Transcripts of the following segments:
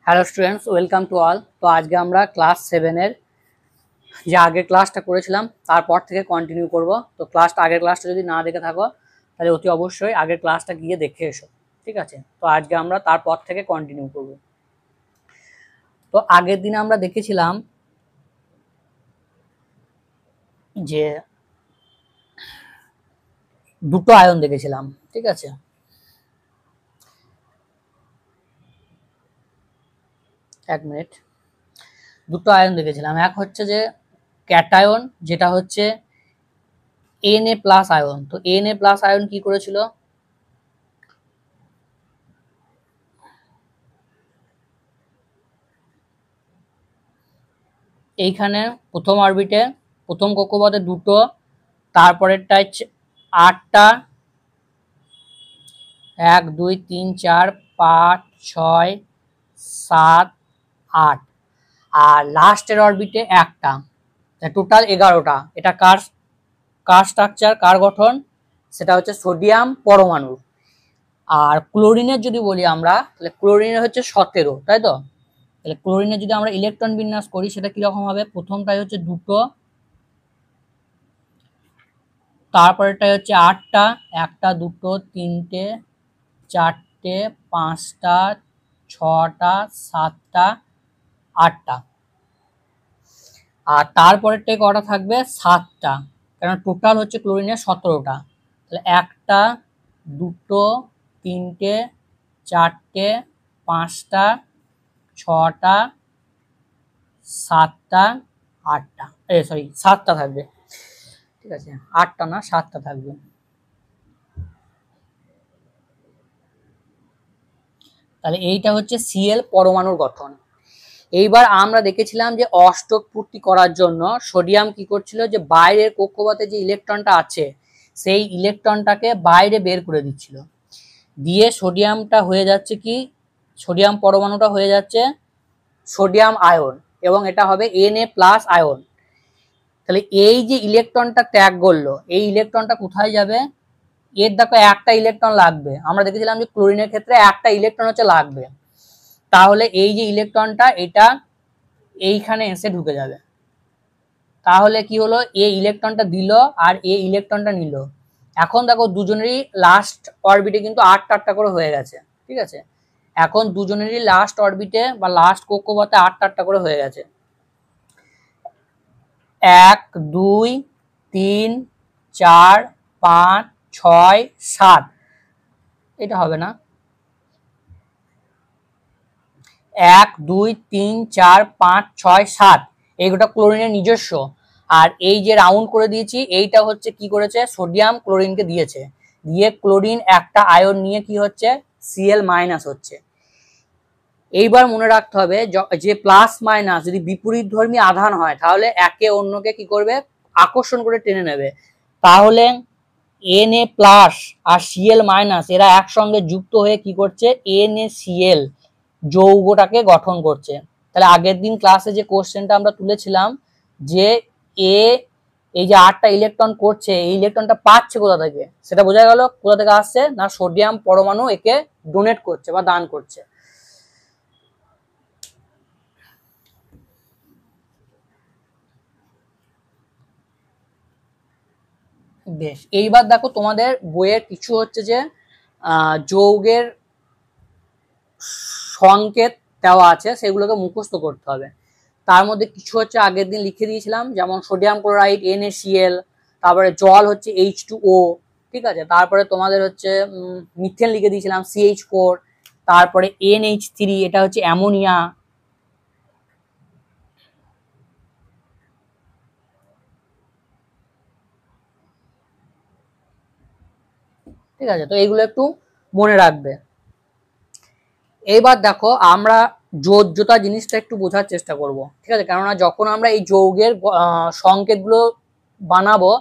Hello students, welcome to all. তো আজকে আমরা ক্লাস 7-এর যে আগের ক্লাসটা করেছিলাম তারপর থেকে কন্টিনিউ করব। তো আগের ক্লাসটা যদি না দেখে থাকো তাহলে অতি অবশ্যই আগের ক্লাসটা গিয়ে দেখে এসো, ঠিক আছে? তো আজকে আমরা তারপর থেকে কন্টিনিউ করব। তো আগের দিন আমরা দেখেছিলাম যে দুটো আয়ন দেখেছিলাম, ঠিক আছে? এক মিনিট। দুটো আয়ন দেখেছিলাম, এক হচ্ছে যে ক্যাটায়ন, যেটা হচ্ছে Na প্লাস আয়ন। তো Na প্লাস আয়ন কি করেছিল, এইখানে প্রথম অরবিটে প্রথম কক্ষপথে দুটো, তারপরেরটায় 8টা, 1 2 3 4 5 6 7 8, আর লাস্টের অরবিটে একটা, টোটাল 11টা। এটা কার কার স্ট্রাকচার, কার গঠন? সেটা হচ্ছে সোডিয়াম পরমাণু। আর ক্লোরিনের যদি বলি আমরা, তাহলে ক্লোরিনের হচ্ছে 17, তাই তো? তাহলে ক্লোরিনের যদি আমরা ইলেকট্রন বিন্যাস করি সেটা কিরকম হবে? প্রথমটাই হচ্ছে দুটো, তারপরেরটাই হচ্ছে 8টা, 1টা 2টো 3টে 4টে 5টা 6টা 7টা 8টা, আর তারপরেরটাই কটা থাকবে? 7টা, কারণ টোটাল হচ্ছে ক্লোরিনের 17টা। তাহলে 1টা 2টো 3টে 4টে 5টা 6টা 7টা 8টা, সরি 7টা থাকবে, ঠিক আছে? 8টা না, 7টা থাকবে। তাহলে এইটা হচ্ছে Cl পরমাণুর গঠন। এইবার আমরা দেখেছিলাম যে অষ্টক পূর্তি করার জন্য সোডিয়াম কি করছিল, যে বাইরের কক্ষপথে যে ইলেকট্রনটা আছে সেই ইলেকট্রনটাকে বাইরে বের করে দিচ্ছিল, দিয়ে সোডিয়ামটা হয়ে যাচ্ছে কি, সোডিয়াম পরমাণুটা হয়ে যাচ্ছে সোডিয়াম আয়ন, এবং এটা হবে Na প্লাস আয়ন। তাহলে এই যে ইলেকট্রনটা ত্যাগ করলো, এই ইলেকট্রনটা কোথায় যাবে? এর দেখো একটা ইলেকট্রন লাগবে, আমরা দেখেছিলাম যে ক্লোরিনের ক্ষেত্রে একটা ইলেকট্রন হচ্ছে লাগবে। তাহলে এই যে ইলেকট্রনটা এটা এইখানে এসে ঢুকে যাবে। তাহলে কি হলো, এই ইলেকট্রনটা দিল আর এই ইলেকট্রনটা নিল। এখন দেখো দুজনেরই লাস্ট অরবিটে কিন্তু 8টা করে হয়ে গেছে, ঠিক আছে? এখন দুজনেরই লাস্ট অরবিটে বা লাস্ট কক্ষপথে 8টা করে হয়ে গেছে। 1 2 3 4 5 6 7, এটা হবে না। 1 2 3 4 5 6 7, এইগুলো ক্লোরিনের নিজস্ব। আর এই যে রাউন্ড করে দিয়েছি এইটা হচ্ছে কি করেছে, সোডিয়াম ক্লোরিনকে দিয়েছে, দিয়ে ক্লোরিন একটা আয়ন নিয়ে কি হচ্ছে, Cl মাইনাস হচ্ছে। এইবার মনে রাখতে হবে যে প্লাস মাইনাস যদি বিপরীতধর্মী আধান হয় তাহলে একে অন্যকে কি করবে, আকর্ষণ করে টেনে নেবে। তাহলে Na প্লাস আর Cl মাইনাস এরা একসঙ্গে যুক্ত হয়ে কি করছে, NaCl যৌগটাকে গঠন করছে। তাহলে আগের দিন ক্লাসে যে কোশ্চেনটা আমরা তুলেছিলাম যে এই যে 8টা ইলেকট্রন করছে, এই ইলেকট্রনটা পাচ্ছে কোথা থেকে, সেটা বোঝা গেল। কোথা থেকে আসছে না, সোডিয়াম পরমাণু একে ডোনেট করছে বা দান করছে। বেশ, এইবার দেখো তোমাদের বইয়ের কিছু হচ্ছে যে যৌগের সংকেত দেওয়া আছে, সেগুলোকে মুখস্থ করতে হবে। তার মধ্যে কিছু হচ্ছে আগের দিন লিখে দিয়েছিলাম, যেমন সোডিয়াম ক্লোরাইড NaCl, তারপরে জল হচ্ছে H2O, ঠিক আছে? তারপরে তোমাদের হচ্ছে মিথেন লিখে দিয়েছিলাম CH4, তারপরে NH3 এটা হচ্ছে অ্যামোনিয়া, ঠিক আছে? তো এইগুলো একটু মনে রাখবে। এইবার দেখো আমরা যোজ্যতা জিনিসটা একটু বোঝার চেষ্টা করব, ঠিক আছে? কেননা যখন আমরা এই যৌগের সংকেতগুলো বানাবো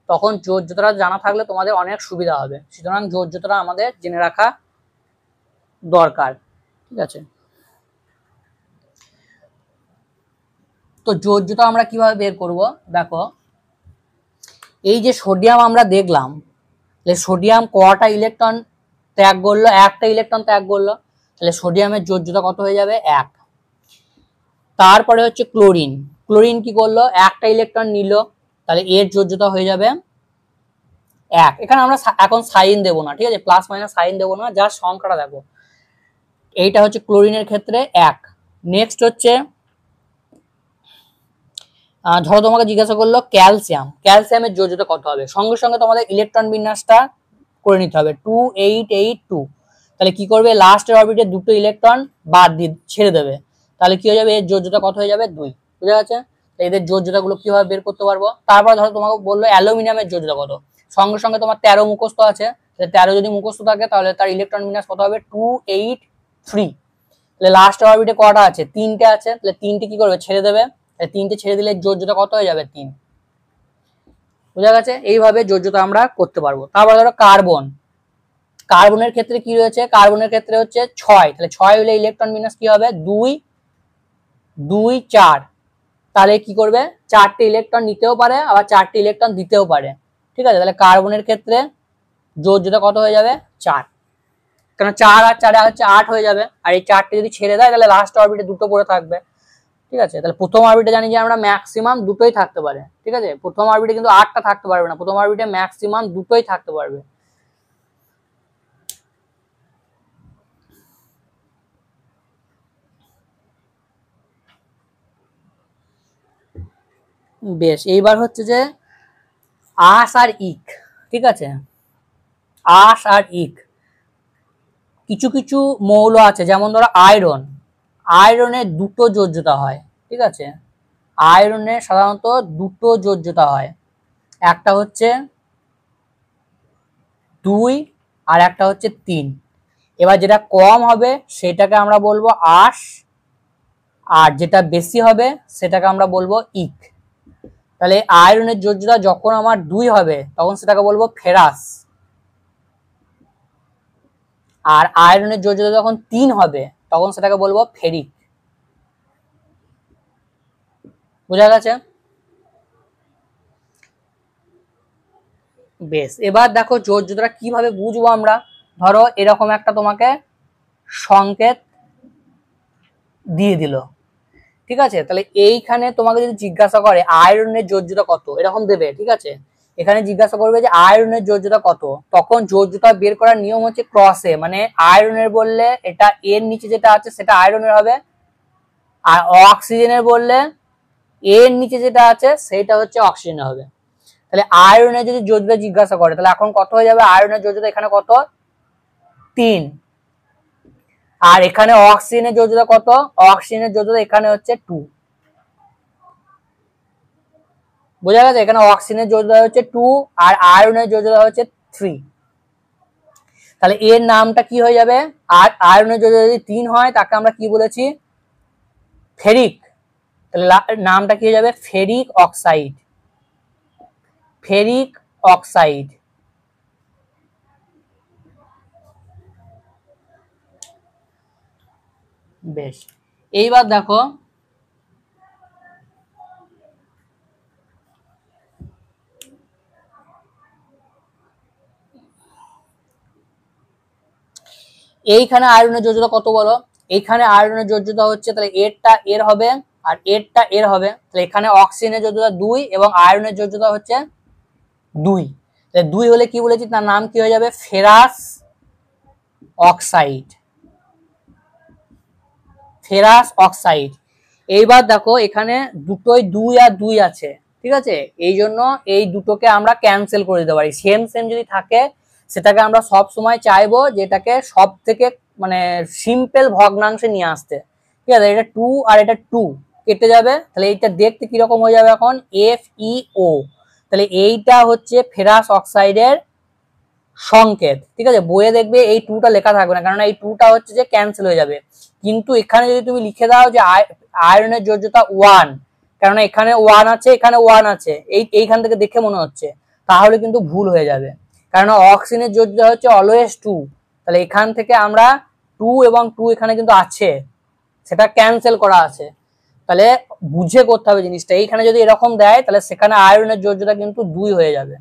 তখন যোজ্যতাটা জানা থাকলে তোমাদের অনেক সুবিধা হবে, সুতরাং যোজ্যতাটা আমাদের জেনে রাখা দরকার, ঠিক আছে? তো যোজ্যতা আমরা কিভাবে বের করব? দেখো এই যে সোডিয়াম আমরা দেখলাম, সোডিয়াম কটা ইলেকট্রন ত্যাগ করলো? একটা ইলেকট্রন ত্যাগ করলো, তাহলে সোডিয়ামের যোজ্যতা কত হয়ে যাবে? 1। তারপরে হচ্ছে ক্লোরিন। ক্লোরিন কি করলো, একটা ইলেকট্রন নিল, তাহলে এর যোজ্যতা হয়ে যাবে 1। এখানে আমরা এখন সাইন দেবো না, ঠিক আছে, প্লাস মাইনাস সাইন দেবো না, জাস্ট সংখ্যাটা দেখো। এইটা হচ্ছে ক্লোরিনের ক্ষেত্রে 1। নেক্সট হচ্ছে ধরো তোমাকে জিজ্ঞাসা করলো ক্যালসিয়াম, ক্যালসিয়ামের যোজ্যতা কত হবে, সঙ্গে সঙ্গে তোমাদের ইলেকট্রন বিন্যাসটা করে নিতে হবে 2 8 8 2। তাহলে কি করবে, লাস্টের অরবিটে দুটো ইলেকট্রন বাদ দিয়ে ছেড়ে দেবে, তাহলে কি হয়ে যাবে, এর যোজ্যতা কত হয়ে যাবে 2। বুঝা যাচ্ছে? এদের যোজ্যতা গুলো কিভাবে বের করতে পারবো। তারপর ধরো তোমাকে বললো অ্যালুমিনিয়ামের যোজ্যতা কত, সঙ্গে সঙ্গে তোমার 13 মুখস্থ আছে, 13 যদি মুখস্থ থাকে তাহলে তার ইলেকট্রন বিন্যাস কত হবে 2 8 3। তাহলে লাস্ট অরবিটে কটা আছে, 3টে আছে, তাহলে 3টে কি করবে, ছেড়ে দেবে, 3টে ছেড়ে দিলে যোজ্যতা কত হয়ে যাবে 3। বুঝা গেছে? এইভাবে যোজ্যতা আমরা করতে পারবো। তারপর ধরো কার্বন, কার্বনের ক্ষেত্রে কি রয়েছে, কার্বনের ক্ষেত্রে হচ্ছে 6, তাহলে 6 হলে ইলেকট্রন বিন্যাস কি হবে 2 2 4। তাহলে কি করবে, 4টে ইলেকট্রন নিতেও পারে আবার 4টে ইলেকট্রন দিতেও পারে, ঠিক আছে। তাহলে কার্বনের ক্ষেত্রে যোজ্যতা কত হয়ে যাবে 4, কারণ 4 আর 4 হচ্ছে 8 হয়ে যাবে, আর এই 4টে যদি ছেড়ে দেয় তাহলে লাস্ট অরবিটে দুটো পড়ে থাকবে, ঠিক আছে। তাহলে প্রথম অরবিটে জানি যে আমরা ম্যাক্সিমাম দুটোই থাকতে পারে, ঠিক আছে, প্রথম অরবিটে কিন্তু 8টা থাকতে পারবে না, প্রথম অরবিটে ম্যাক্সিমাম দুটোই থাকতে পারবে। বেশ, এইবার হচ্ছে যে আশ আর ইক, ঠিক আছে, আশ আর ইক, কিছু কিছু মৌল আছে, যেমন ধরো আয়রন, আয়রনের দুটো যোজ্যতা হয়, ঠিক আছে, আয়রনের সাধারণত দুটো যোজ্যতা হয়, একটা হচ্ছে 2 আর একটা হচ্ছে 3। এবার যেটা কম হবে সেটাকে আমরা বলবো আশ, আর যেটা বেশি হবে সেটাকে আমরা বলবো ইক। তাহলে আয়রনের যোজ্যতা যখন আমার 2 হবে তখন সেটাকে বলবো ফেরাস, আর আয়রনের যোজ্যতা যখন 3 হবে তখন সেটাকে বলবো ফেরিক। বোঝা গেছে? বেশ, এবার দেখো যোজ্যতা কিভাবে বুঝবো আমরা। ধরো এরকম একটা তোমাকে সংকেত দিয়ে দিল, ঠিক আছে, তাহলে এইখানে তোমাকে যদি জিজ্ঞাসা করে আয়রনের যোজ্যতা কত, এরকম দেবে, ঠিক আছে, এখানে জিজ্ঞাসা করবে যে আয়রনের যোজ্যতা কত, তখন যোজ্যতা বের করার নিয়ম হচ্ছে ক্রসে, মানে আয়রনের বললে এটা এর নিচে যেটা আছে সেটা আয়রনের হবে, আর অক্সিজেনের বললে এর নিচে যেটা আছে সেটা হচ্ছে অক্সিজেনের হবে। তাহলে আয়রনের যদি যোজ্যতা জিজ্ঞাসা করে তাহলে এখন কত হয়ে যাবে, আয়রনের যোজ্যতা এখানে কত 3, আর এখানে অক্সিজেনের যোজ্যতা কত, অক্সিজেনের যোজ্যতা এখানে হচ্ছে 2। বোঝা গেছে? এখানে অক্সিজেনের যোজ্যতা হচ্ছে 2 আর আয়রনের যোজ্যতা হচ্ছে 3। তাহলে এর নামটা কি হয়ে যাবে, আর আয়রনের যোজ্যতা যদি 3 হয় তাকে আমরা কি বলেছি, ফেরিক। তাহলে নামটা কি হয়ে যাবে, ফেরিক অক্সাইড, ফেরিক অক্সাইড। বেশ, এইবার দেখো এইখানে আয়রনের যোজ্যতা কত বলো, এইখানে আয়রনের যোজ্যতা হচ্ছে, তাহলে এরটা এর হবে আর এরটা এর হবে, তাহলে এখানে অক্সিজেনের যোজ্যতা 2 এবং আয়রনের যোজ্যতা হচ্ছে 2। তাহলে 2 হলে কি বলেছি, তার নাম কি হয়ে যাবে, ফেরাস অক্সাইড, ফেরাস অক্সাইড। এইবার দেখো এখানে দুটোই 2 আর 2 আছে, ঠিক আছে, এই জন্য এই দুটোকে আমরা ক্যান্সেল করে দিতে পারি, সেম সেম যদি থাকে সেটাকে আমরা সব সময় চাইবো যেটাকে সব থেকে মানে সিম্পল ভগ্নাংশে নিয়ে আসতে, ঠিক আছে, এটা 2 আর এটা 2 কেটে যাবে, তাহলে এইটা দেখতে কিরকম হয়ে যাবে এখন, FeO। তাহলে এইটা হচ্ছে ফেরাস অক্সাইডের সংকেত, ঠিক আছে, বইয়ে দেখবে এই 2টা লেখা থাকবে না, কারণ এই 2টা হচ্ছে যে ক্যান্সেল হয়ে যাবে, কিন্তু এখানে যদি তুমি লিখে দাও যে আয়রনের যোজ্যতা 1, কারণ এখানে 1 আছে এখানে 1 আছে, এইখান থেকে দেখে মনে হচ্ছে, তাহলে কিন্তু ভুল হয়ে যাবে, কারণ অক্সিজেনের যোজ্যতা হচ্ছে অলওয়েজ 2। তাহলে এখান থেকে আমরা 2 এবং 2 এখানে কিন্তু আছে, সেটা ক্যান্সেল করা আছে, তাহলে বুঝে করতে হবে জিনিসটা। এইখানে যদি এরকম দেয় তাহলে সেখানে আয়রনের যোজ্যতা কিন্তু 2 হয়ে যাবে।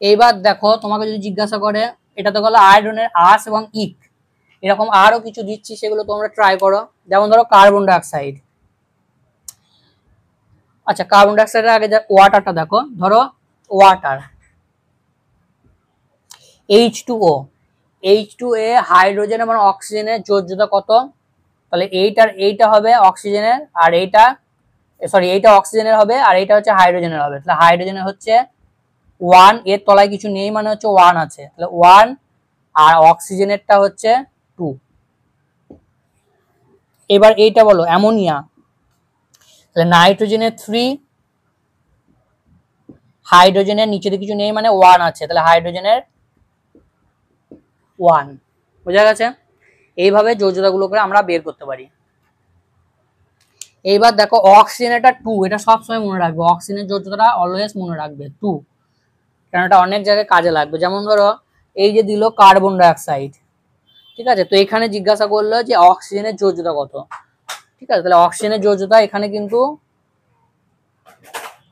এইবার দেখো তোমাকে যদি জিজ্ঞাসা করে, এটা তো গেল আয়রনের আশ এবং ইক, এরকম আরো কিছু দিচ্ছি, সেগুলো তোমরা ট্রাই করো। যেমন ধরো কার্বন ডাইঅক্সাইড। আচ্ছা, কার্বন ডাইঅক্সাইডের আগে ওয়াটারটা দেখো, ধরো ওয়াটার H2O, H2A হাইড্রোজেন এবং অক্সিজেনের যোজ্যতা কত? তাহলে এইটা হবে অক্সিজেনের, আর এইটা সরি এইটা অক্সিজেনের হবে, আর এইটা হচ্ছে হাইড্রোজেনের হবে। তাহলে হাইড্রোজেনের হচ্ছে 1, এর তলায় কিছু নেই মানে হচ্ছে 1 আছে, তাহলে 1, আর অক্সিজেনেরটা হচ্ছে 2। এবার এইটা বলো অ্যামোনিয়া, তাহলে নাইট্রোজেনের 3, হাইড্রোজেনের নিচে কিছু নেই মানে 1 আছে, তাহলে হাইড্রোজেনের 1। বোঝা গেছে? এইভাবে যোজ্যতাগুলো করে আমরা বের করতে পারি। এইবার দেখো অক্সিজেনটা 2, এটা সবসময় মনে রাখবে, অক্সিজেনের যোজ্যতাটা অলওয়েজ মনে রাখবে 2, কারণ এটা অনেক জায়গায় কাজে লাগবে। যেমন ধরো এই যে দিল কার্বন ডাইঅক্সাইড, ঠিক আছে, তো এখানে জিজ্ঞাসা করলো যে অক্সিজেনের যোজ্যতা কত, ঠিক আছে, তাহলে অক্সিজেনের যোজ্যতা এখানে কিন্তু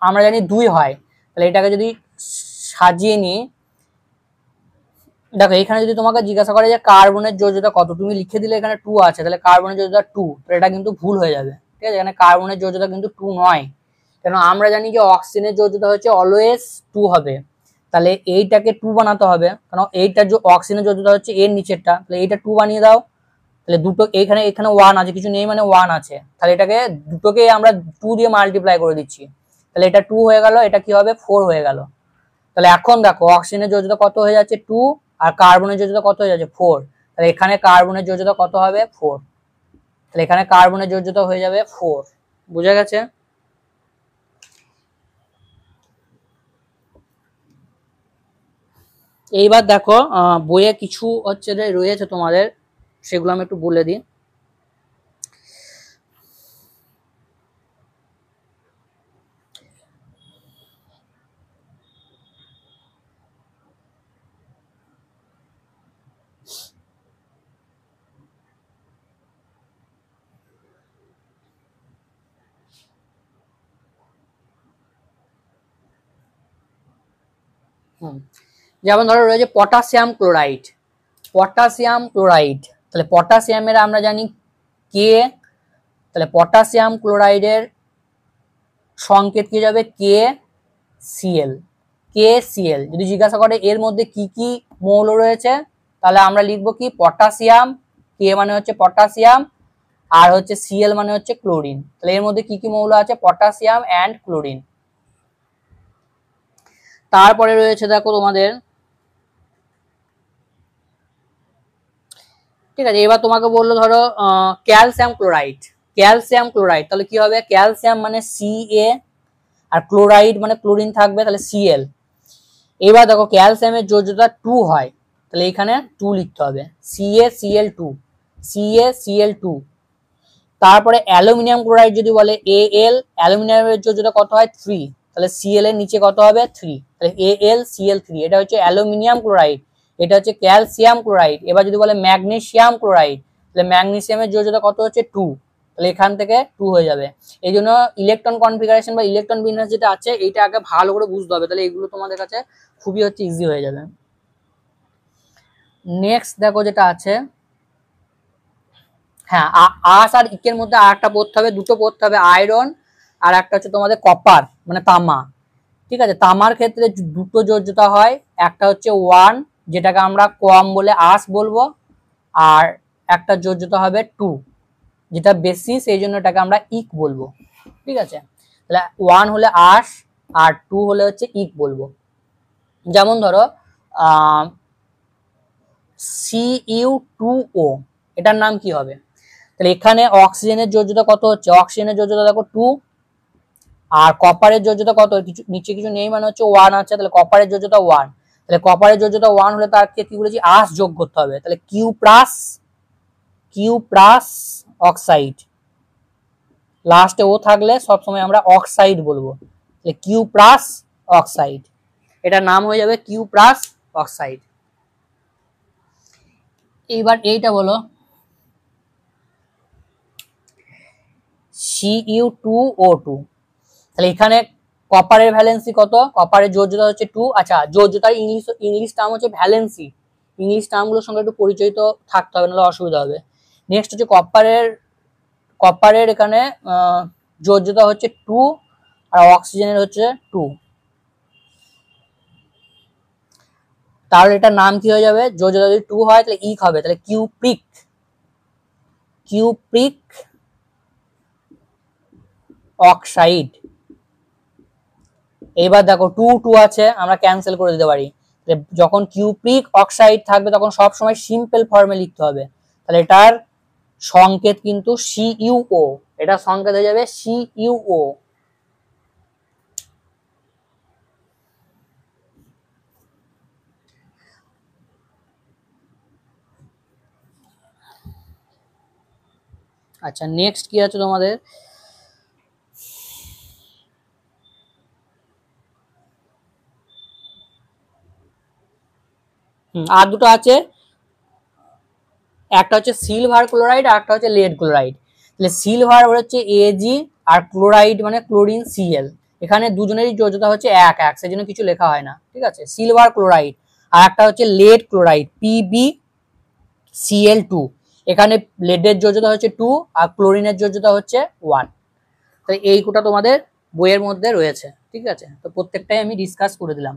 আমরা জানি 2 হয়, তাহলে এটাকে যদি সাজিয়ে নিই, দেখো এখানে যদি তোমাকে জিজ্ঞাসা করে যে কার্বনের যোজ্যতা কত, তুমি লিখে দিলে এখানে 2 আছে, তাহলে কার্বনের যোজ্যতা 2, তো এটা কিন্তু ভুল হয়ে যাবে, ঠিক আছে, এখানে কার্বনের যোজ্যতা কিন্তু 2 নয়, কেন আমরা জানি যে অক্সিজেনের যোজ্যতা হচ্ছে অলওয়েজ 2 হবে, তাহলে এইটাকে 2 বানাতে হবে, কারণ এইটা যে অক্সিজেনের যোজ্যতা হচ্ছে এর নিচেরটা, তাহলে এইটা 2 বানিয়ে দাও, তাহলে দুটো এখানে 1 আছে, কিছু নেই মানে 1 আছে, তাহলে এটাকে দুটোকে আমরা 2 দিয়ে মাল্টিপ্লাই করে দিচ্ছি, তাহলে এটা 2 হয়ে গেল, এটা কি হবে 4 হয়ে গেল। তাহলে এখন দেখো অক্সিজেনের যোজ্যতা কত হয়ে যাচ্ছে 2, আর কার্বনের যোজ্যতা কত হয়ে যাচ্ছে 4, তাহলে এখানে কার্বনের যোজ্যতা কত হবে 4, তাহলে এখানে কার্বনের যোজ্যতা হয়ে যাবে 4। বুঝা গেছে? এইবার দেখো বইয়ে কিছু হচ্ছে যে রয়েছে তোমাদের, সেগুলো আমি একটু বলে দিই। যেমন ধরো রয়েছে পটাশিয়াম ক্লোরাইড, পটাশিয়াম ক্লোরাইড, তাহলে পটাশিয়ামের আমরা জানি কে, তাহলে পটাশিয়াম ক্লোরাইডের সংকেত কি যাবে কে সিএল, কে সিএল। যদি জিজ্ঞাসা করে এর মধ্যে কি কি মৌল রয়েছে, তাহলে আমরা লিখবো কি পটাশিয়াম, কে মানে হচ্ছে পটাশিয়াম, আর হচ্ছে সিএল মানে হচ্ছে ক্লোরিন, তাহলে এর মধ্যে কি কি মৌল আছে পটাশিয়াম এন্ড ক্লোরিন। তারপরে রয়েছে দেখো তোমাদের, ঠিক আছে, এবার তোমাকে বললো ধরো ক্যালসিয়াম ক্লোরাইড, ক্যালসিয়াম ক্লোরাইড, তাহলে কি হবে ক্যালসিয়াম মানে সিএ, আর ক্লোরাইড মানে ক্লোরিন থাকবে, তাহলে সিএল। এবার দেখো ক্যালসিয়ামের যোজ্যতা 2 হয়, তাহলে এখানে 2 লিখতে হবে, CaCl2, CaCl2। তারপরে অ্যালুমিনিয়াম ক্লোরাইড যদি বলে Al, অ্যালুমিনিয়ামের যোজ্যতা কত হয় 3, তাহলে Cl এর নিচে কত হবে 3, তাহলে AlCl3, এটা হচ্ছে অ্যালুমিনিয়াম ক্লোরাইড, এটা হচ্ছে ক্যালসিয়াম ক্লোরাইড। এবার যদি বলে ম্যাগনেসিয়াম ক্লোরাইড, তাহলে ম্যাগনেসিয়ামের যোজ্যতা কত হচ্ছে 2, তাহলে এখান থেকে 2 হয়ে যাবে। এই জন্য ইলেকট্রন কনফিগারেশন বা ইলেকট্রন বিন্যাস যেটা আছে এইটা আগে ভালো করে বুঝতে হবে, তাহলে এগুলো তোমাদের কাছে খুবই হচ্ছে ইজি হয়ে যাবে। নেক্সট দেখো যেটা আছে, হ্যাঁ আস আর ইকের মধ্যে আর একটা পড়তে হবে, দুটো পড়তে হবে, আয়রন আর একটা হচ্ছে তোমাদের কপার মানে তামা, ঠিক আছে। তামার ক্ষেত্রে দুটো যোজ্যতা হয়, একটা হচ্ছে 1, যেটাকে আমরা কম বলে আস বলবো, আর একটা যোজ্যতা হবে 2, যেটা বেশি সেই জন্য এটাকে আমরা ইক বলবো, ঠিক আছে। তাহলে 1 হলে আস আর 2 হলে হচ্ছে ইক বলবো। যেমন ধরো Cu2O, এটার নাম কি হবে, তাহলে এখানে অক্সিজেনের যোজ্যতা কত হচ্ছে, অক্সিজেনের যোজ্যতা দেখো 2, আর কপারের যোজ্যতা কত, কিছু নিচে কিছু নেই মানে হচ্ছে 1 আছে, তাহলে কপারের যোজ্যতা 1, তাহলে কপারের যোজ্যতা 1 হলে তারকে কি বলেছি আস যোগ করতে হবে, তাহলে কিউ প্লাস অক্সাইড, লাস্টে ও থাকলে সবসময় আমরা অক্সাইড বলবো, তাহলে কিউ প্লাস অক্সাইড, এটার নাম হয়ে যাবে কিউ প্লাস অক্সাইড। এইবার এইটা বলো Cu2O2, তাহলে এখানে কপারের ভ্যালেন্সি কত, কপারের যোজ্যতা হচ্ছে 2, আচ্ছা যোজ্যতার ইংলিশ টার্ম হচ্ছে ভ্যালেন্সি, ইংলিশ নামগুলোর সঙ্গে একটু পরিচিত থাকতে হবে, নাহলে অসুবিধা হবে। নেক্সট হচ্ছে কপারের এখানে যোজ্যতা হচ্ছে 2 আর অক্সিজেনের হচ্ছে 2। তাহলে এটার নাম কি হয়ে যাবে, যোজ্যতা যদি 2 হয় তাহলে ইক হবে, তাহলে কিউপ্রিক অক্সাইড। এইবার দেখো 2 2 আছে, আমরা ক্যান্সেল করে দিতে পারি। যখন কিউপ্রিক অক্সাইড থাকবে তখন সব সময় সিম্পল ফর্মে লিখতে হবে। তাহলে এটার সংকেত কিন্তু CuO, এটা সংকেত হয়ে যাবে CuO। আচ্ছা নেক্সট কি আছে তোমাদের, আর দুটো আছে, একটা হচ্ছে সিলভার ক্লোরাইড আর একটা হচ্ছে লেড ক্লোরাইড। তাহলে সিলভার হচ্ছে Ag আর ক্লোরাইড মানে ক্লোরিন Cl। এখানে দুজনেরই যোজ্যতা হচ্ছে 1 1, সেজন্য কিছু লেখা হয় না, ঠিক আছে। সিলভার ক্লোরাইড আর একটা হচ্ছে লেড ক্লোরাইড PbCl2। এখানে লেডের যোজ্যতা হচ্ছে 2 আর ক্লোরিনের যোজ্যতা হচ্ছে 1। তাই এই কোটা তোমাদের বইয়ের মধ্যে রয়েছে, ঠিক আছে। তো প্রত্যেকটাই আমি ডিসকাস করে দিলাম।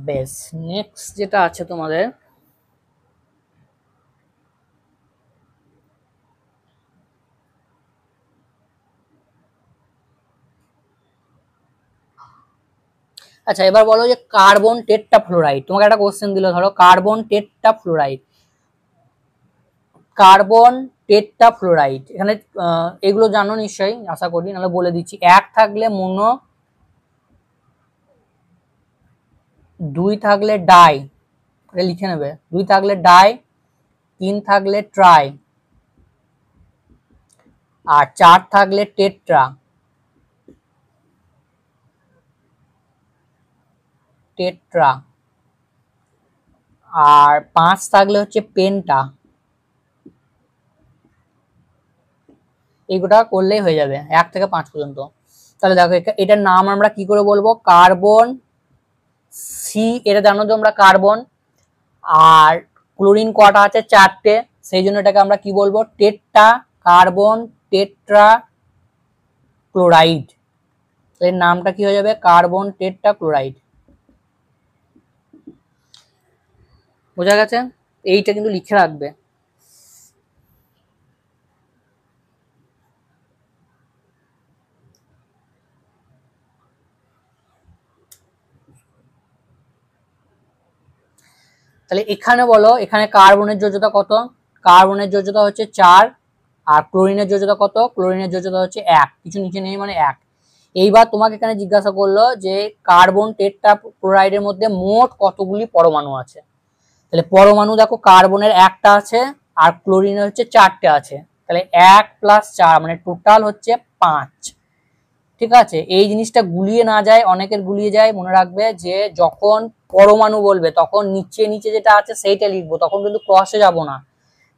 বেশ, নেক্সট যেটা আছে তোমাদের, আচ্ছা এবার বলো যে কার্বন টেট্রাফ্লোরাইড। তোমাকে একটা কোশ্চেন দিল, ধরো কার্বন টেট্রাফ্লোরাইড, এখানে এগুলো জানো নিশ্চয়ই, আশা করি, নাহলে বলে দিচ্ছি। 1 থাকলে মোনো, 2 থাকলে ডাই, এটা লিখে নেবে, 2 থাকলে ডাই, 3 থাকলে ট্রাই, আর 4 থাকলে টেট্রা, আর 5 থাকলে হচ্ছে পেন্টা। এইগুলা করলেই হয়ে যাবে 1 থেকে 5 পর্যন্ত। তাহলে দেখো এটার নাম আমরা কি করে বলবো, কার্বন সি, এটা জানো তো আমরা কার্বন, আর ক্লোরিন কটা আছে 4টে, সেই জন্য এটাকে আমরা কি বলবো, কার্বন টেট্রা ক্লোরাইড। এর নামটা কি হয়ে যাবে, কার্বন টেট্রা ক্লোরাইড। বোঝা গেছে? এইটা কিন্তু লিখে রাখবে। তাহলে এখানে বলো, এখানে কার্বনের যোজ্যতা কত, কার্বনের যোজ্যতা হচ্ছে 4, আর ক্লোরিনের যোজ্যতা কত, ক্লোরিনের যোজ্যতা হচ্ছে 1, কিছু নিচে নেই মানে 1। এইবার তোমাকে এখানে জিজ্ঞাসা করলো যে কার্বন টেট্রা ক্লোরাইডের মধ্যে মোট কতগুলি পরমাণু আছে। তাহলে পরমাণু দেখো, কার্বনের 1টা আছে আর ক্লোরিনের হচ্ছে 4টে আছে, তাহলে 1 + 4 মানে টোটাল হচ্ছে 5। ঠিক আছে, এই জিনিসটা গুলিয়ে না যায়, অনেকের গুলিয়ে যায়, মনে রাখবে যে যখন পরমাণু বলবে তখন নিচে নিচে যেটা আছে সেইটা লিখবো, তখন কিন্তু ক্রসে যাব না।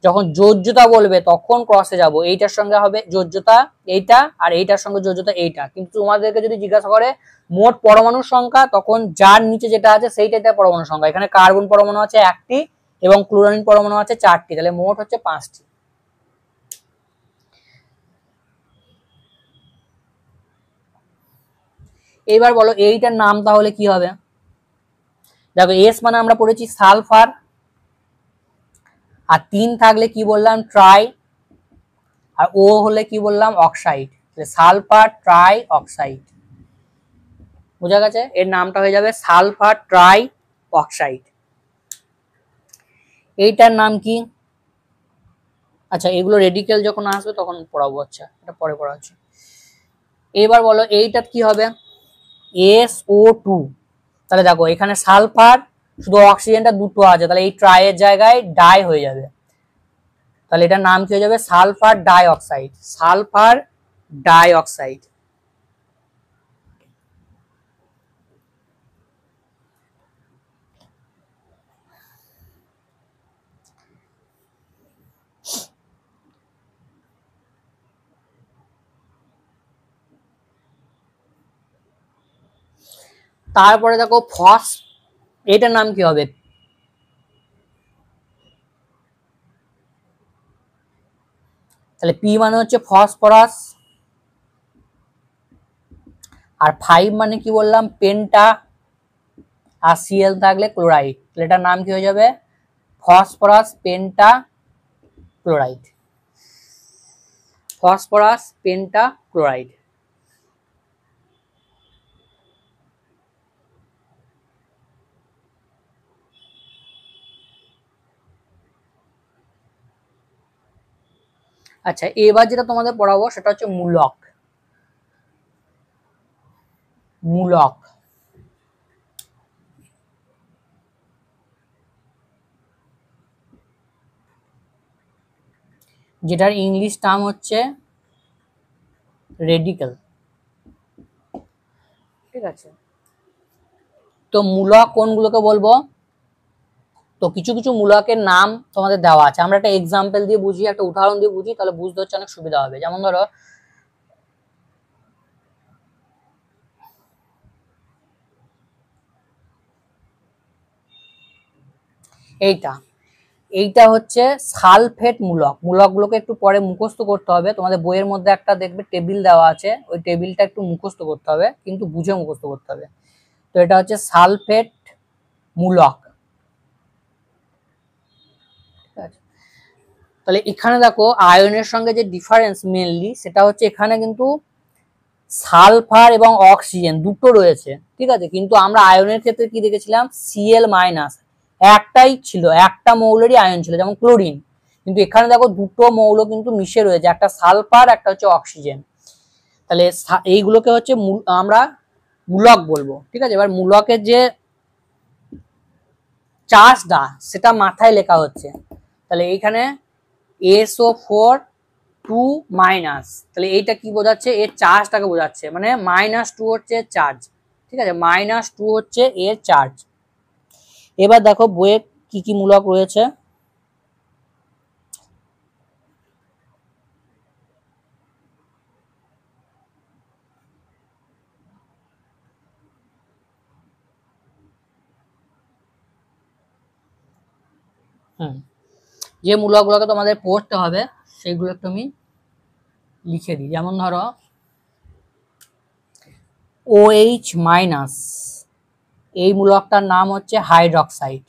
যখন যোজ্যতা বলবে তখন ক্রসে যাব, এইটার সঙ্গে হবে যোজ্যতা এইটা, আর এইটার সঙ্গে যোজ্যতা এইটা। কিন্তু তোমাদেরকে যদি জিজ্ঞাসা করে মোট পরমাণুর সংখ্যা, তখন যার নিচে যেটা আছে সেইটাই তার পরমাণু সংখ্যা। এখানে কার্বন পরমাণু আছে 1টি এবং ক্লোরিন পরমাণু আছে 4টি, তাহলে মোট হচ্ছে 5টি। এইবার বলো এইটার নাম তাহলে কি হবে। দেখো এস মানে আমরা পড়েছি সালফার, আর 3 থাকলে কি বললাম, ট্রাই, আর ও হলে কি বললাম, অক্সাইড। Sulphur try oxide. বোঝা গেছে, এর নামটা হয়ে যাবে সালফার ট্রাই অক্সাইড। এইটার নাম কি, আচ্ছা এগুলো রেডিকেল যখন আসবে তখন পড়াবো, আচ্ছা এটা পরে পড়া হচ্ছে। এবার বলো এইটা কি হবে, SO2। তাহলে দেখো এখানে সালফার, শুধু অক্সিজেনটা দুটো আছে, তাহলে এই ট্রাইয়ের জায়গায় ডাই হয়ে যাবে। তাহলে এটার নাম কি হয়ে যাবে, sulphur die oxide, sulphur die oxide. তারপরে দেখো এটার নাম কি হবে? তাহলে পি মানে হচ্ছে ফসফরাস, আর 5 মানে কি বললাম? পেন্টা, আর সিএল থাকলে ক্লোরাইড। তাহলে এটার নাম কি হয়ে যাবে? Phosphorus penta chloride. Phosphorus penta chloride. আচ্ছা, এবার যেটা তোমাদের পড়াবো সেটা হচ্ছে মূলক। মূলক যেটার ইংলিশ টার্ম হচ্ছে রেডিক্যাল। ঠিক আছে, তো মূলক কোনগুলোকে বলবো? তো কিছু কিছু মূলকের নাম তোমাদের দেওয়া আছে, আমরা একটা এক্সাম্পল দিয়ে বুঝি, একটা উদাহরণ দিয়ে বুঝি, তাহলে বুঝতে হচ্ছে অনেক সুবিধা হবে। যেমন ধরো এইটা, এইটা হচ্ছে সালফেট মূলক। মূলকগুলোকে একটু পরে মুখস্থ করতে হবে, তোমাদের বইয়ের মধ্যে একটা দেখবে টেবিল দেওয়া আছে, ওই টেবিলটা একটু মুখস্থ করতে হবে, কিন্তু বুঝে মুখস্থ করতে হবে। তো এটা হচ্ছে সালফেট মূলক। ঠিক আছে, তাহলে এখানে দেখো আয়নের সঙ্গে যে ডিফারেন্স মেনলি সেটা হচ্ছে এখানে কিন্তু সালফার এবং অক্সিজেন দুটো রয়েছে। ঠিক আছে, কিন্তু আমরা আয়নের ক্ষেত্রে কি দেখেছিলাম? সিএল মাইনাস একটাই ছিল, একটা মৌলেরই আয়ন ছিল, যেমন ক্লোরিন। কিন্তু এখানে দেখো দুটো মৌল কিন্তু মিশে রয়েছে, একটা সালফার, একটা হচ্ছে অক্সিজেন। তাহলে এইগুলোকে হচ্ছে আমরা মূলক বলবো। ঠিক আছে, এবার মূলকের যে চার্জটা সেটা মাথায় লেখা হচ্ছে। তাহলে এইখানে SO4 2 মাইনাস, তাহলে এইটা কি বোঝাচ্ছে? এর চার্জটাকে বোঝাচ্ছে, মানে -2 হচ্ছে চার্জ। ঠিক আছে, -2 হচ্ছে এর চার্জ। এবার দেখো বইয়ে কি কি মূলক রয়েছে। হুম, যে মূলকগুলোকে তোমাদের পড়তে হবে সেগুলো একটু আমি লিখে দিই। যেমন ধরো OH মাইনাস, এই মূলকটার নাম হচ্ছে হাইড্রক্সাইড।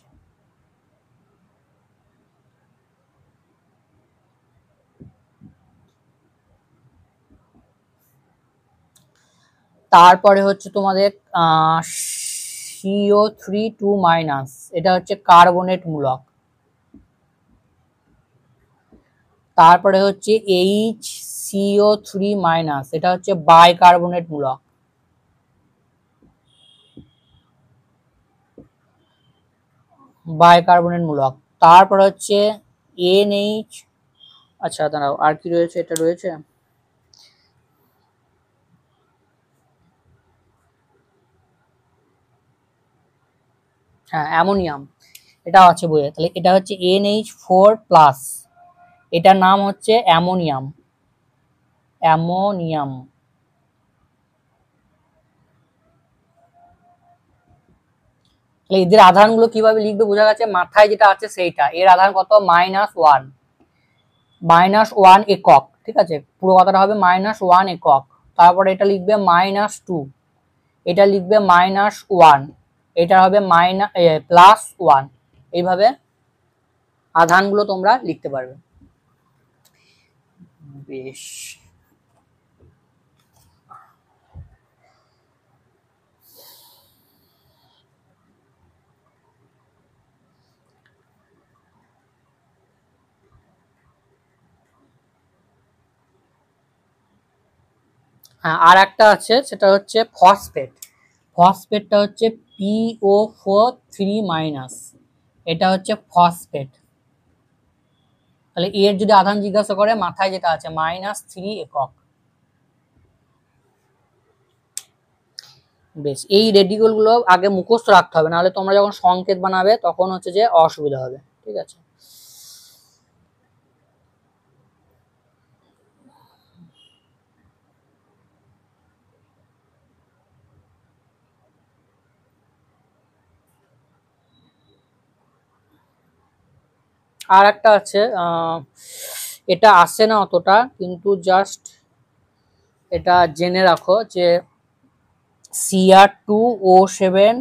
তারপরে হচ্ছে তোমাদের CO3 2 মাইনাস, এটা হচ্ছে কার্বনেট মূলক। তারপরে হচ্ছে HCO3 মাইনাস, এটা হচ্ছে বাইকার্বনেট মূলক। বাইকার্বনেট মূলক। তারপর হচ্ছে NH, আচ্ছা দাঁড়াও, আর কি রয়েছে? এটা রয়েছে, হ্যাঁ অ্যামোনিয়াম, এটাও আছে বইয়ে। তাহলে এটা হচ্ছে NH4 প্লাস, এটার নাম হচ্ছে অ্যামোনিয়াম। অ্যামোনিয়াম। তাহলে এদের আধানগুলো কিভাবে লিখবে বোঝা গেছে, মাথায় যেটা আছে সেইটা। এর আধান কত? -1, -1 একক। ঠিক আছে, পুরো কথাটা হবে -1 একক। তারপরে এটা লিখবে -2, এটা লিখবে -1, এটা হবে +1। এইভাবে আধানগুলো তোমরা লিখতে পারবে। বেশ, হ্যাঁ আর একটা আছে, সেটা হচ্ছে ফসফেট। ফসফেটটা হচ্ছে PO4 3 মাইনাস, এটা হচ্ছে ফসফেট। তাহলে এর যদি আধান জিজ্ঞাসা করে, মাথায় যেটা আছে -3 একক। বেশ, এই রেডিকল গুলো আগে মুখস্থ রাখতে হবে, নাহলে তোমরা যখন সংকেত বানাবে তখন হচ্ছে যে অসুবিধা হবে। ঠিক আছে, আর একটা আছে, এটা আসে না অতটা, কিন্তু জাস্ট এটা জেনে রাখো যে Cr2O7,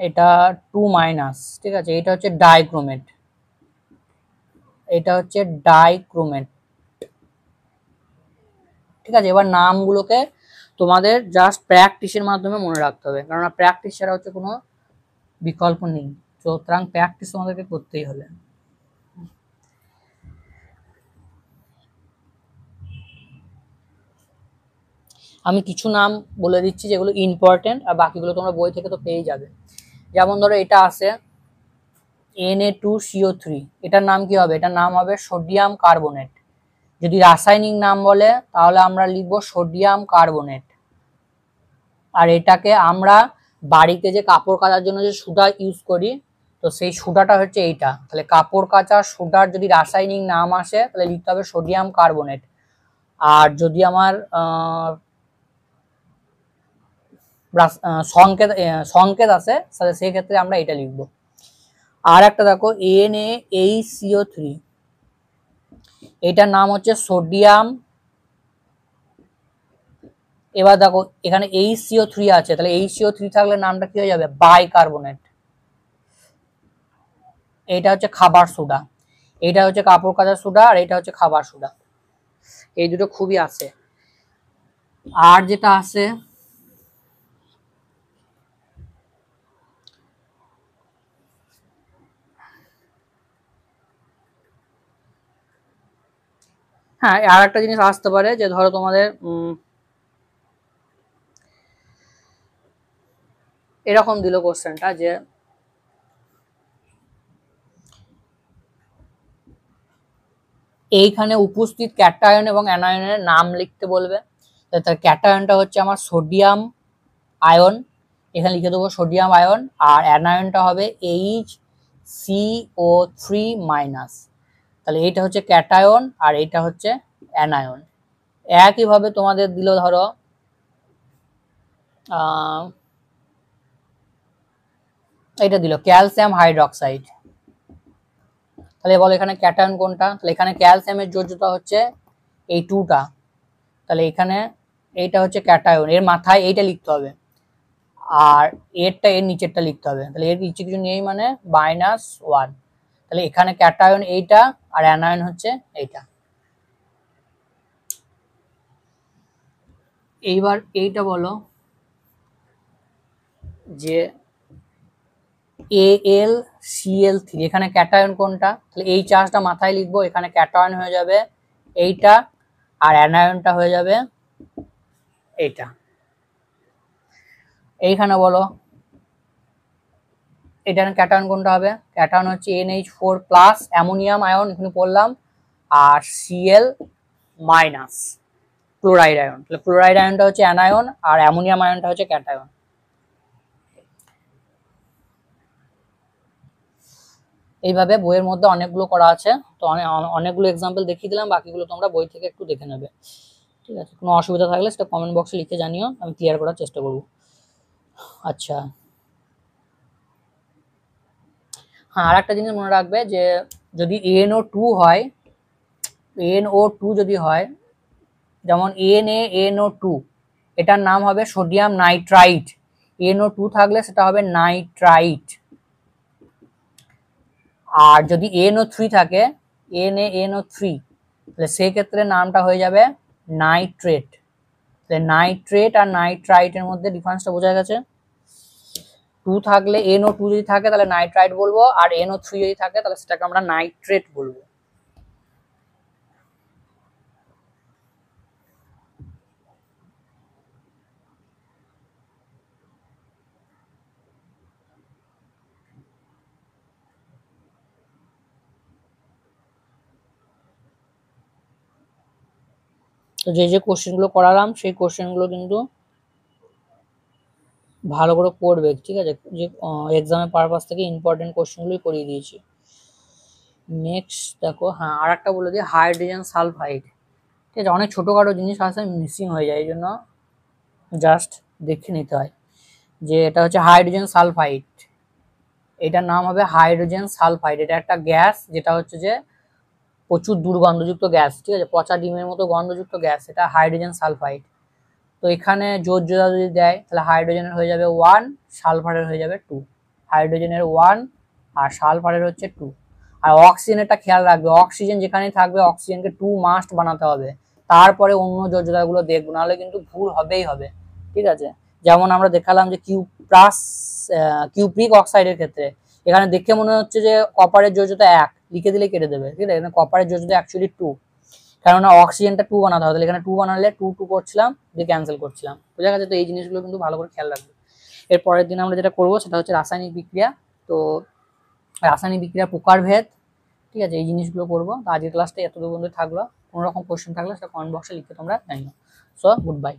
এটা 2-, ঠিক আছে, এটা হচ্ছে ডাইক্রোমেট, এটা হচ্ছে ডাইক্রোমেট, ঠিক আছে। এবার নামগুলোকে তোমাদের জাস্ট প্র্যাকটিসের মাধ্যমে মনে রাখতে হবে, কারণ প্র্যাকটিস ছাড়া হচ্ছে কোনো বিকল্প নেই, সুতরাং প্র্যাকটিস তোমাদেরকে করতেই হবে। আমি কিছু নাম বলে দিচ্ছি যেগুলো ইম্পর্টেন্ট, আর বাকিগুলো তোমরা বই থেকে তো পেয়ে যাবে। যেমন ধরো এটা আছে Na2CO3, এটার নাম কি হবে? এটার নাম হবে সোডিয়াম কার্বনেট। যদি রাসায়নিক নাম বলে তাহলে আমরা লিখব সোডিয়াম কার্বনেট। আর এটাকে আমরা বাড়িতে যে কাপড় কাচার জন্য যে সুতা ইউজ করি, তো সেই সুতাটা হচ্ছে এইটা। তাহলে কাপড় কাচার সুতার যদি রাসায়নিক নাম আসে তাহলে লিখতে হবে সোডিয়াম কার্বনেট। আর যদি আমার সংকেত আছে তাহলে সেই ক্ষেত্রে আমরা এটা লিখবো। আর একটা দেখো Na8CO3, এটার নাম হচ্ছে সোডিয়াম, এবার দেখো এখানে HCO3 আছে, তাহলে HCO3 থাকলে নামটা কি হয়ে যাবে? বাইকার্বনেট। এটা হচ্ছে খাবার সোডা, এটা হচ্ছে কাপড় কাচার সোডা, আর এটা হচ্ছে খাবার সোডা। এই দুটো খুবই আছে। আর যেটা আছে হ্যাঁ, আর একটা জিনিস আসতে পারে যে ধরো তোমাদের এরকম দিল কোশ্চেনটা যে এইখানে উপস্থিত ক্যাটায়ন এবং অ্যানায়নের নাম লিখতে বলবে। তার ক্যাটায়নটা হচ্ছে আমার সোডিয়াম আয়ন, এখানে লিখে দেবো সোডিয়াম আয়ন, আর অ্যানায়নটা হবে HCO3-। তাহলে এইটা হচ্ছে ক্যাটায়ন আর এইটা হচ্ছে অ্যানায়ন। একইভাবে তোমাদের দিল ধরো এটা দিল ক্যালসিয়াম হাইড্রক্সাইড, তাহলে বলো এখানে ক্যাটায়ন কোনটা? তাহলে এখানে ক্যালসিয়ামের যোজ্যতা হচ্ছে এই 2টা, তাহলে এখানে এইটা হচ্ছে ক্যাটায়ন, এর মাথায় এইটা লিখতে হবে, আর এরটা এর নিচেরটা লিখতে হবে, তাহলে এর নিচে কিছু নেই মানে -1, তাহলে এখানে ক্যাটায়ন এইটা আর অ্যানায়ন হচ্ছে এইটা। এইবার এইটা বলো যে AlCl3, এখানে ক্যাটায়ন কোনটা? তাহলে এই চার্জটা মাথায় লিখবো, এখানে ক্যাটায়ন হয়ে যাবে এইটা আর অ্যানায়নটা হয়ে যাবে এইটা। এইখানে বলো এটা ক্যাটায়ন কোনটা হবে? ক্যাটায়ন হচ্ছে NH4+ অ্যামোনিয়াম আয়ন, এখানে পড়লাম, আর Cl- ক্লোরাইড আয়ন, তাহলে ক্লোরাইড আয়নটা হচ্ছে অ্যানায়ন আর অ্যামোনিয়াম আয়নটা হচ্ছে ক্যাটায়ন। এইভাবে বইয়ের মধ্যে অনেকগুলো করা আছে, তো অনেকগুলো এক্সাম্পল দেখিয়ে দিলাম, বাকিগুলো তোমরা বই থেকে একটু দেখে নেবে, ঠিক আছে। কোনো অসুবিধা থাকলে সেটা কমেন্ট বক্সে লিখে জানিও, আমি ক্লিয়ার করার চেষ্টা করব। আচ্ছা, হ্যাঁ, আর একটা জিনিস মনে রাখবে যে যদি NO2 হয়, NO2 যদি হয়, যেমন NaNO2, এটার নাম হবে সোডিয়াম নাইট্রাইট, NO2 থাকলে সেটা হবে নাইট্রাইট। আর যদি NO3 থাকে, NaNO3, তাহলে সেক্ষেত্রে নামটা হয়ে যাবে নাইট্রেট। তাহলে নাইট্রেট আর নাইট্রাইটের মধ্যে ডিফারেন্সটা বোঝা গেছে। 2 থাকলে NO2 যদি থাকে তাহলে নাইট্রাইট বলবো, আর NO3 যদি থাকে তাহলে সেটাকে আমরা নাইট্রেট বলবো। তো যে কোশ্চেনগুলো করালাম সেই কোশ্চেনগুলো কিন্তু ভালো করে পড়বে, ঠিক আছে, যে এক্সামের পারপাস থেকে ইম্পর্টেন্ট কোশ্চেনগুলোই করিয়ে দিয়েছি। নেক্সট দেখো, হ্যাঁ, আর একটা বলে দিই, হাইড্রোজেন সালফাইড, ঠিক আছে, অনেক ছোটোখাটো জিনিস আছে মিসিং হয়ে যায়, এই জন্য জাস্ট দেখে নিতে হয় যে এটা হচ্ছে হাইড্রোজেন সালফাইড। এটার নাম হবে হাইড্রোজেন সালফাইড। এটা একটা গ্যাস যেটা হচ্ছে যে প্রচুর দুর্গন্ধযুক্ত গ্যাস, ঠিক আছে, পচা ডিমের মতো গন্ধযুক্ত গ্যাস, এটা হাইড্রোজেন সালফাইড। তো এখানে জোর জোড়া যদি দেয় তাহলে হাইড্রোজেনের হয়ে যাবে 1, সালফারের হয়ে যাবে 2। হাইড্রোজেনের 1 আর সালফারের হচ্ছে 2। আর অক্সিজেনেরটা খেয়াল রাখবে, অক্সিজেন যেখানেই থাকবে অক্সিজেনকে 2 মাস্ট বানাতে হবে, তারপরে অন্য জোর জোড়াগুলো দেখবো, নাহলে কিন্তু ভুল হবেই হবে, ঠিক আছে। যেমন আমরা দেখালাম যে কিউপ্রিক অক্সাইডের ক্ষেত্রে এখানে দেখে মনে হচ্ছে যে কপারের যোজ্যতা 1, লিখে দিলে কেটে দেবে, ঠিক আছে, এখানে কপারের যোজ্যতা অ্যাকচুয়ালি 2, কেননা অক্সিজেনটা 2 বানাতে হবে, তাহলে এখানে 2 বানালে 2 2 করছিলাম, দিয়ে ক্যান্সেল করছিলাম, বুঝা গেছে। তো এই জিনিসগুলো কিন্তু ভালো করে খেয়াল রাখবে। এর পরের দিন আমরা যেটা করবো সেটা হচ্ছে রাসায়নিক বিক্রিয়া। তো রাসায়নিক বিক্রিয়া প্রকারভেদ, ঠিক আছে, এই জিনিসগুলো করবো। তো আজকের ক্লাসটা এতদূর পর্যন্ত থাকলো। কোনো রকম কোশ্চেন থাকলে সেটা কমেন্ট বক্সে লিখে তোমরা জানিও। So good bye.